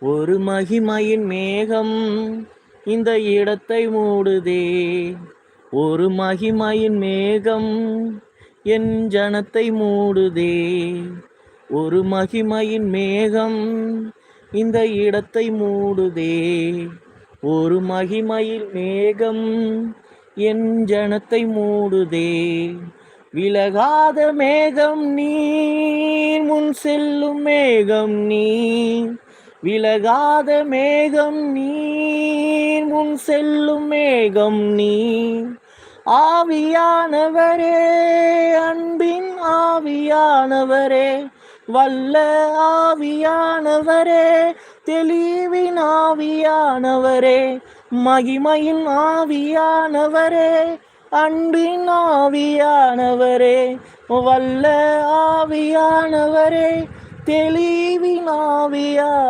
ஒரு மகிமையின் மேகம் இந்த இடத்தை மூடுதே. ஒரு மகிமையின் மேகம் என் ஜனத்தை மூடுதே. ஒரு மகிமையின் மேகம் இந்த இடத்தை மூடுதே. ஒரு மகிமையின் மேகம் என் ஜனத்தை மூடுதே. விலகாத மேகம் நீர், முன் செல்லும் மேகம் நீர். விலகாத மேகம் நீர், முன் செல்லும் மேகம் நீர். ஆவியானவரே, அன்பின் ஆவியானவரே, வல்ல ஆவியானவரே, தெளிவின் ஆவியானவரே, மகிமையின் ஆவியானவரே, அன்பின் ஆவியானவரே, வல்ல ஆவியானவரே, தெளிவின் ஆவியானவரே.